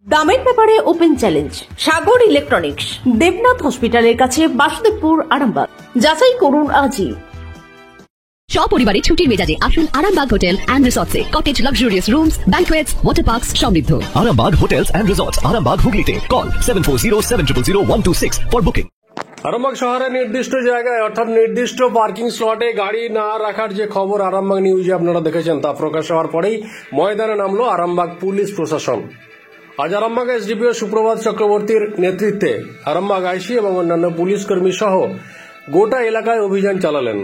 দামের ব্যাপারে open challenge সাগর electronics, Debnath হসপিটালের কাছে, বাসুদেবপুর, আরামবাগ। যাচাই করুন আজই। সপরিবারে ছুটির মেজাজে আসুন আরামবাগ হোটেল অ্যান্ড রিসর্টসে। Cottage, luxurious rooms, banquets, water parks সমৃদ্ধ। Arambag Hotels and Resorts, Arambag Hooghly. Call 7407000126 for booking. Arambagh শহরে নির্দিষ্ট জায়গায় অর্থাৎ নির্দিষ্ট পার্কিং স্লটে গাড়ি না রাখার যে খবর আরামবাগ নিউজে আপনারা দেখেছেন, তা প্রকাশ হওয়ার পরেই ময়দানে নামলো আরামবাগ পুলিশ প্রশাসন। আজ আরামবাগ এসডিপিও সুপ্রভাত চক্রবর্তীর নেতৃত্বে আরামবাগ আইসি এবং অন্যান্য পুলিশ কর্মী সহ গোটা এলাকায় অভিযান চালালেন।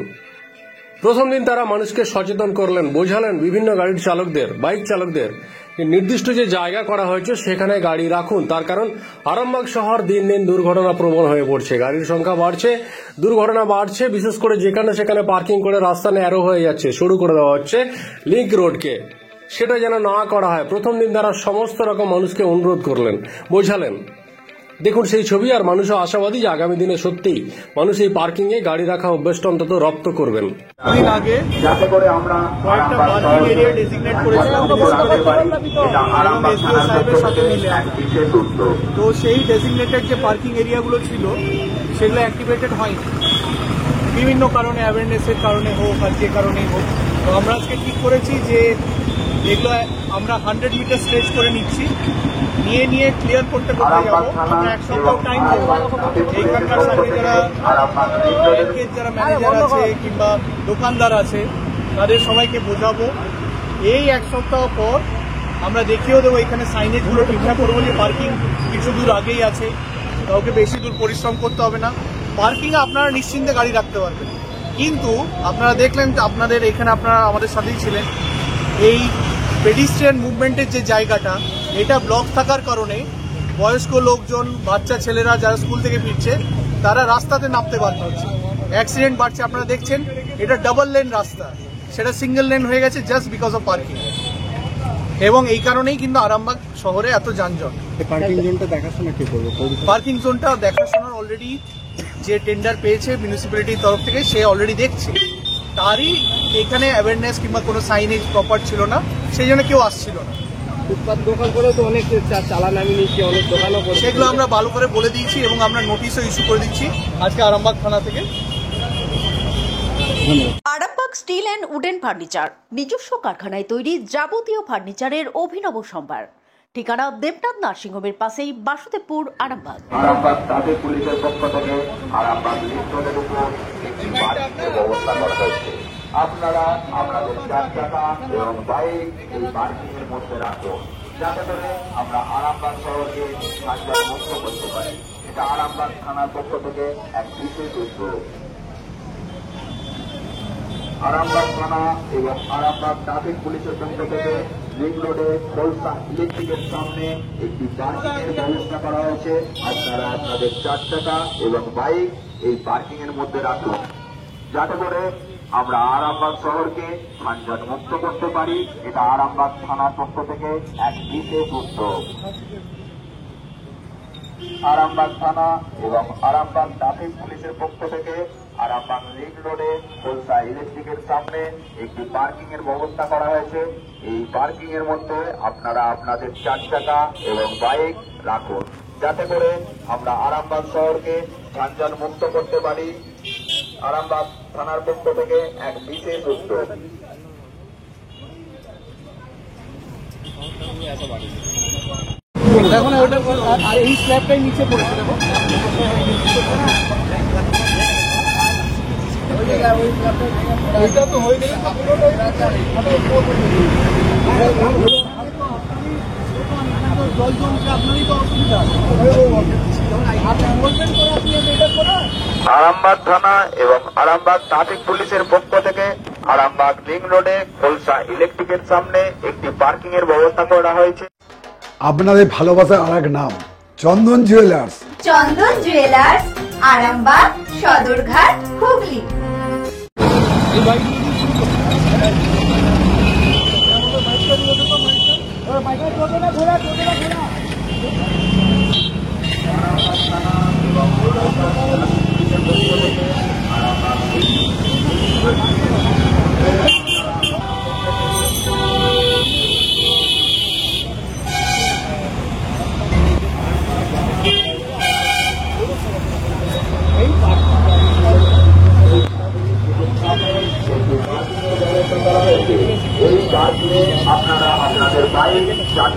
প্রথম দিন তারা মানুষকে সচেতন করলেন, বোঝালেন বিভিন্ন গাড়ির চালকদের, বাইক চালকদের নির্দিষ্ট যে জায়গা করা হয়েছে সেখানে গাড়ি রাখুন। তার কারণ আরামবাগ শহর দিন দিন দুর্ঘটনা প্রবণ হয়ে পড়ছে, গাড়ির সংখ্যা বাড়ছে, দুর্ঘটনা বাড়ছে। বিশেষ করে যেখানে সেখানে পার্কিং করে রাস্তা ন্যারো হয়ে যাচ্ছে, শুরু করে দেওয়া হচ্ছে লিংক রোডকে, সেটা যেন না করা হয়। প্রথম দিন তারা সমস্ত রকম মানুষকে অনুরোধ করলেন, বোঝালেন। দেখুন সেই ছবি, আর মানুষও আশাবাদী যে আগামী দিনে সত্যি মানুষ এই পার্কিং এ গাড়ি রাখা অভ্যেসটা অন্তত রপ্ত করবেন। দিন আগে কয়েকটা পার্কিং এরিয়া ডেজিগনেট করেছিলাম এসডিও সাহেবের সাথে মিলে। তো সেই ডেজিগনেটেড যে পার্কিং এরিয়াগুলো ছিল সেগুলো অ্যাক্টিভেটেড হয়নি, বিভিন্ন কারণে, অ্যাওয়ারনেসের কারণে হোক আর যে কারণেই হোক। তো আমরা আজকে ঠিক করেছি যে এগুলো আমরা 100 মিটার স্ট্রেচ করে নিচ্ছি, নিয়ে ক্লিয়ার করতে যাবো। আমরা এক সপ্তাহ টাইম দেবো। এইখানকার সাথে যারা ম্যানেজার আছে কিংবা দোকানদার আছে তাদের সবাইকে বোঝাবো। এই এক সপ্তাহ পর আমরা দেখিয়েও দেবো এখানে সাইনেজগুলো ঠিকঠাক করবো যে পার্কিং কিছু দূর আগেই আছে, কাউকে বেশি দূর পরিশ্রম করতে হবে না, পার্কিংয়ে আপনারা নিশ্চিন্তে গাড়ি রাখতে পারবেন। কিন্তু আপনারা দেখলেন আপনাদের এখানে, আপনারা আমাদের সাথেই ছিলেন, এই পেডিস্ট্রিয়ান মুভমেন্টের যে জায়গাটা এটা ব্লক থাকার কারণে বয়স্ক লোকজন, বাচ্চা ছেলেরা যারা স্কুল থেকে ফিরছে তারা রাস্তাতে নামতে বাধ্য হচ্ছে, অ্যাক্সিডেন্ট বাড়ছে। আপনারা দেখছেন এটা ডাবল লেন রাস্তা, সেটা সিঙ্গেল লেন হয়ে গেছে জাস্ট বিকজ অফ পার্কিং। এবং এই কারণেই কিন্তু আরামবাগ শহরে এত যানজট। পার্কিং জোনটা দেখাশোনা কে করবে? পার্কিং জোনটা দেখাশোনার অলরেডি যে টেন্ডার পেয়েছে মিউনিসিপ্যালিটির তরফ থেকে সে অলরেডি দেখছে। তারই এখানে অ্যাওয়ারনেস কিংবা কোনো সাইনেজ প্রপার ছিল না, সেই জন্য কেউ আসছিল না। ফুটপাত দোকান করে তো অনেক চালান আমি নিচ্ছি, অনেক দোকানও করে, সেগুলো আমরা ভালো করে বলে দিয়েছি এবং আমরা নোটিশও ইস্যু করে দিচ্ছি আজকে আরামবাগ থানা থেকে। Arambagh steel and wooden furniture, নিজস্ব কারখানায় তৈরি যাবতীয় ফার্নিচারের অভিনব সম্ভার। ঠিকানা দেবনাথ নার্সিংহোমের পাশেই, বাসুদেবপুর, আরামবাগ। আরামবাগ ট্রাফিক পুলিশের পক্ষ থেকে আরামবাগ লিংক রোডের উপর একটি পার্কিংয়ের ব্যবস্থা করা হয়েছে। আপনারা আপনাদের 4 চাকা এবং বাইক এই পার্কিংয়ের মধ্যে রাখুন, যাতে করে আমরা আরামবাগ শহরকে যানজট মুক্ত করতে পারি। এটা আরামবাগ থানার পক্ষ থেকে এক বিশেষ উদ্যোগ। আরামবাগ থানা এবং আরামবাগ ট্রাফিক পুলিশের পক্ষ থেকে লিংক রোডে খোলসা ইলেকট্রিকের সামনে একটি পার্কিংয়ের ব্যবস্থা করা হয়েছে। আপনারা আপনাদের 4 চাকা এবং বাইক এই পার্কিংয়ের মধ্যে রাখুন, যাতে করে আমরা আরামবাগ শহরকে যানজট মুক্ত করতে পারি। এটা আরামবাগ থানার পক্ষ থেকে এক বিশেষ উদ্যোগ। আরামবাগ থানা এবং আরামবাগ ট্রাফিক পুলিশের পক্ষ থেকে আরামবাগ লিংক রোডে খোলসা ইলেকট্রিকের সামনে একটি পার্কিং এর ব্যবস্থা করা হয়েছে। এই পার্কিং এর মধ্যে আপনারা আপনাদের 4 চাকা এবং বাইক রাখুন, যাতে করে আমরা আরামবাগ শহরকে যানজট মুক্ত করতে পারি। আরামবাগ থানার পক্ষ থেকে এক বিশেষ উদ্যোগ। এখন ওটা আর এই স্ল্যাবটাই নিচে পড়েছে, দেখো এটা তো হয়ে গেলে জল জমছে, আপনারই তো অসুবিধা। আরামবাগ থানা এবং আরামবাগ ট্রাফিক পুলিশের পক্ষ থেকে আরামবাগ লিংক রোডে খোলসা ইলেকট্রিকের সামনে একটি পার্কিং এর ব্যবস্থা করা হয়েছে। আপনাদের ভালোবাসার আরেক নাম চন্দন জুয়েলার্স। চন্দন জুয়েলার্স, আরামবাগ, সদরঘাট, হুগলি।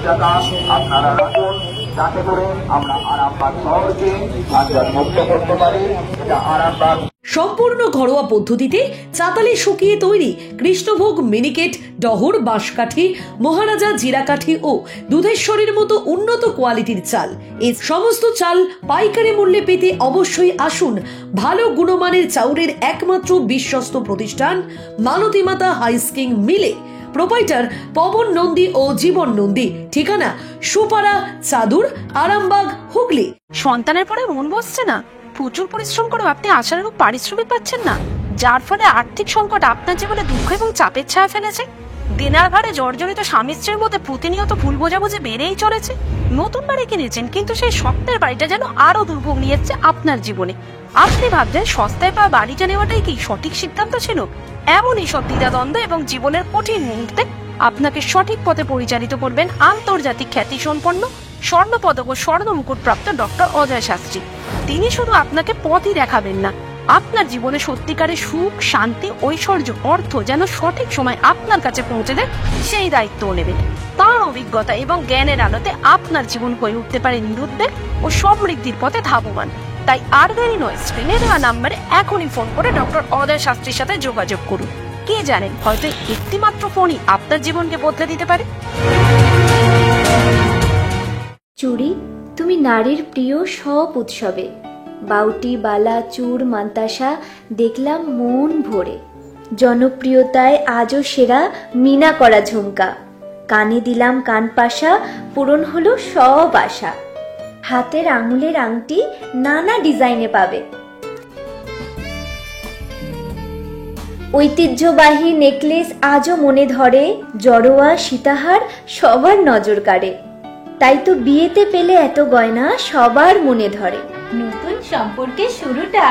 পতাকা আপনারা রাখুন, যাতে করে আমরা আরামবাগ শহরকে যানজট মুক্ত করতে পারি। এটা আরামবাগ সম্পূর্ণ ঘরোয়া পদ্ধতিতে চাতালে শুকিয়ে তৈরি কৃষ্ণভোগ মিনিকেট, ডহর, বাঁশকাঠি, মহারাজা জিরাকাঠি ও দুধেশ্বরীর মতো উন্নত কোয়ালিটির চাল। এই সমস্ত চাল পাইকারি মূল্যে পেতে অবশ্যই আসুন ভালো গুণমানের চাউলের একমাত্র বিশ্বস্ত প্রতিষ্ঠান মালতী মাতা হাইস্কিং মিলে। প্রোপাইটার পবন নন্দী ও জীবন নন্দী। ঠিকানা সুপারা, চাদুর, আরামবাগ, হুগলি। সন্তানের পরে মন বসছে না, প্রচুর পরিশ্রম করেও আপনি আশানুরূপ পারিশ্রমিক পাচ্ছেন না, যার ফলে আর্থিক সংকট আপনার জীবনে দুঃখ এবং চাপের ছায়া ফেলেছে। দিনার ভারে জর্জরিত স্বামী স্ত্রীর মধ্যে প্রতিনিয়ত ভুল বোঝাবুঝি বেড়েই চলেছে। নতুন বাড়ি কিনেছেন, কিন্তু সেই স্বপ্নের বাড়িটা যেন আরো দুর্ভোগ নিয়ে যাচ্ছে আপনার জীবনে। আপনি ভাবছেন সস্তায় পাওয়া বাড়িটা নেওয়াটাই কি সঠিক সিদ্ধান্ত ছিল? এমনই সব দ্বিধাদ্বন্দ্ব এবং জীবনের কঠিন মুহূর্তে আপনাকে সঠিক পথে পরিচালিত করবেন আন্তর্জাতিক খ্যাতিসম্পন্ন স্বর্ণপদক ও স্বর্ণ মুকুট প্রাপ্ত ডক্টর অজয় শাস্ত্রী। তিনি শুধু আপনাকে পথই দেখাবেন না, আপনার জীবনে সত্যিকারের সুখ, শান্তি, ঐশ্বর্য, অর্থ যেন সঠিক সময় আপনার কাছে পৌঁছে দেয় সেই দায়িত্বও নেবেন। তার অভিজ্ঞতা এবং জ্ঞানের আলোতে আপনার জীবন হয়ে উঠতে পারে নিরুদ্বেগ ও সমৃদ্ধির পথে ধাবমান। তাই আর দেরি নয়, স্ক্রিনে দেওয়া নাম্বারে এখনই ফোন করে ডক্টর অজয় শাস্ত্রীর সাথে যোগাযোগ করুন। কে জানেন, হয়তো একটি মাত্র ফোনই আপনার জীবনকে বদলে দিতে পারে। চুড়ি, তুমি নারীর প্রিয় সব উৎসবে। বাউটি, বালা, চূড়, মান্তাসা দেখলাম মন ভরে। জনপ্রিয়তায় আজও সেরা মিনা করা ঝুমকা। কানে দিলাম কানপাশা, পূরণ হলো সব আশা। হাতের আঙুলের আংটি নানা ডিজাইনে পাবে। ঐতিহ্যবাহী নেকলেস আজও মনে ধরে। জড়োয়া, সীতাহার সবার নজর কাড়ে। তাই তো বিয়েতে পেলে এত গয়না সবার মনে ধরে। নতুন সম্পর্কের শুরুটা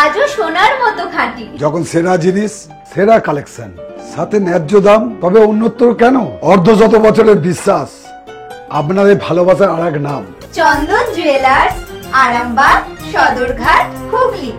আজও সোনার মতো খাঁটি। যখন সেরা জিনিস, সেরা কালেকশন, সাথে ন্যায্য দাম, তবে উন্নতর কেন? অর্ধশত বছরের বিশ্বাস, আপনাদের ভালোবাসার আর এক নাম চন্দন জুয়েলার্স, আরামবাগ, সদরঘাট, হুগলি।